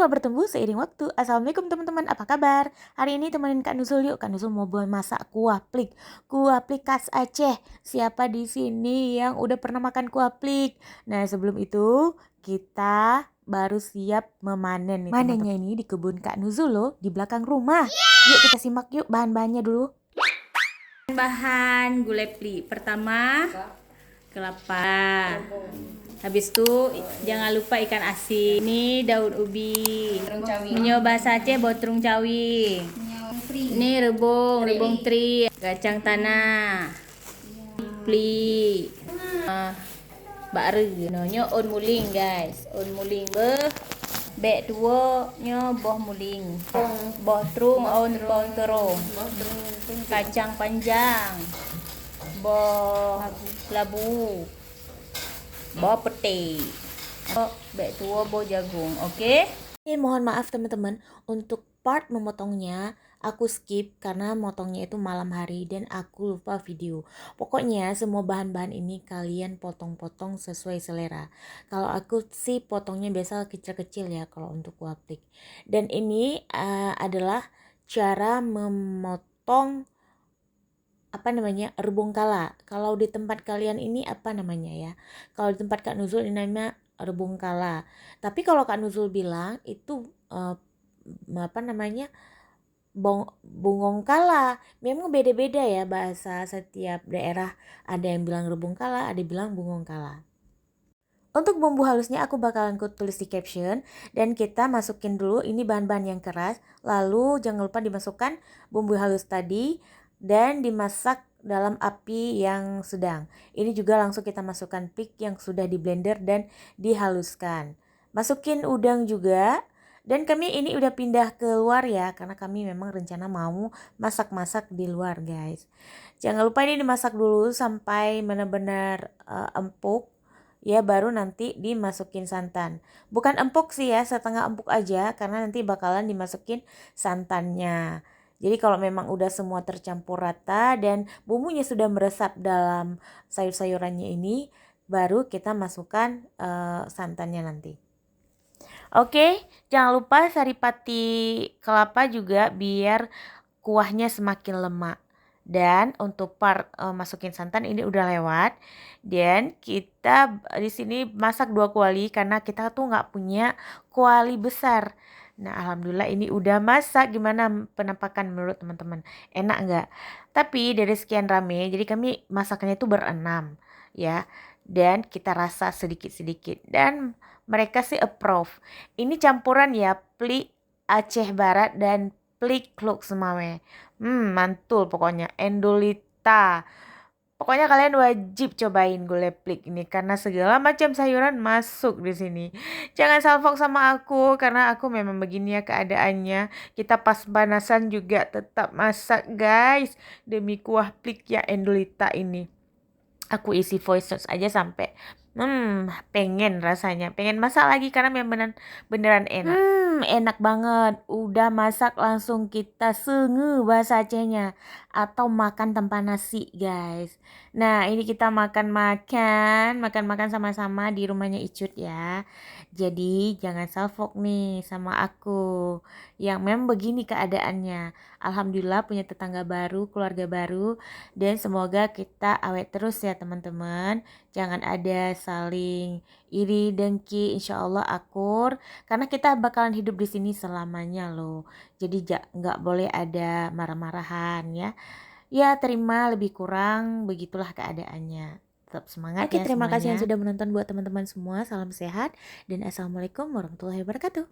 telah bertemu seiring waktu. Assalamualaikum teman-teman, apa kabar? Hari ini temenin Kak Nuzul yuk. Kak Nuzul mau masak kuah plik. Kuah plik khas Aceh. Siapa di sini yang udah pernah makan kuah plik? Nah, sebelum itu kita baru siap memanen nih teman-teman. Manennya ini di kebun Kak Nuzul loh, di belakang rumah. Yuk kita simak yuk bahan-bahannya dulu. Bahan gulai plik. Pertama, kelapa. Habis itu jangan lupa ikan asin. Ini daun ubi. Minyak bahasa Aceh botrung cawi. Ini rebung tri, kacang tanah. Plik. Bakre nyo on muling guys. On muling bek dua nyo boh muling. Boh trung on boh terung. Kacang panjang. Boh labu. Boh peti. Bek tua boh jagung. Oke? Mohon maaf teman-teman, untuk part memotongnya aku skip karena motongnya itu malam hari dan aku lupa video. Pokoknya semua bahan-bahan ini kalian potong-potong sesuai selera. Kalau aku sih potongnya biasa kecil-kecil ya kalau untuk kuah plik. Dan ini adalah cara memotong rebung kala. Kalau di tempat kalian ini apa namanya ya? Kalau di tempat Kak Nuzul ini namanya rebung kala. Tapi kalau Kak Nuzul bilang itu bungong kala. Memang beda-beda ya bahasa setiap daerah. Ada yang bilang rebung kala, ada yang bilang bungong kala. Untuk bumbu halusnya aku bakalan tulis di caption. Dan kita masukin dulu ini bahan-bahan yang keras. Lalu jangan lupa dimasukkan bumbu halus tadi dan dimasak dalam api yang sedang. Ini juga langsung kita masukkan plik yang sudah di blender dan dihaluskan. Masukin udang juga. Dan kami ini udah pindah ke luar ya, karena kami memang rencana mau masak-masak di luar guys. Jangan lupa ini dimasak dulu sampai benar-benar empuk. Ya, baru nanti dimasukin santan. Bukan empuk sih ya, setengah empuk aja karena nanti bakalan dimasukin santannya. Jadi kalau memang udah semua tercampur rata dan bumbunya sudah meresap dalam sayur-sayurannya ini, baru kita masukkan santannya nanti. Oke, jangan lupa saripati kelapa juga biar kuahnya semakin lemak. Dan untuk part masukin santan ini udah lewat. Dan kita di sini masak 2 kuali karena kita tuh nggak punya kuali besar. Nah, alhamdulillah ini udah masak. Gimana penampakan menurut teman-teman? Enak nggak? Tapi dari sekian rame, jadi kami masakannya itu berenam ya. Dan kita rasa sedikit-sedikit dan mereka sih approve. Ini campuran ya plik Aceh Barat dan plik Kluk Semawe. Mantul pokoknya. Endolita. Pokoknya kalian wajib cobain gulai plik ini karena segala macam sayuran masuk di sini. Jangan salfok sama aku karena aku memang begini ya keadaannya. Kita pas panasan juga tetap masak guys demi kuah plik ya Endolita ini. Aku isi voice notes aja sampai pengen rasanya, pengen masak lagi karena memang beneran enak. Enak banget. Udah masak langsung kita senge bahasa Acehnya atau makan tanpa nasi, guys. Nah, ini kita makan sama-sama di rumahnya Icut ya. Jadi, jangan salfok nih sama aku. Yang memang begini keadaannya. Alhamdulillah punya tetangga baru, keluarga baru dan semoga kita awet terus ya teman-teman. Jangan ada saling iri dengki, insya Allah akur karena kita bakalan hidup di sini selamanya loh. Jadi nggak boleh ada marah-marahan ya. Ya terima lebih kurang begitulah keadaannya. Tetap semangat ya. Oke, terima kasih yang sudah menonton buat teman-teman semua. Salam sehat dan assalamualaikum warahmatullahi wabarakatuh.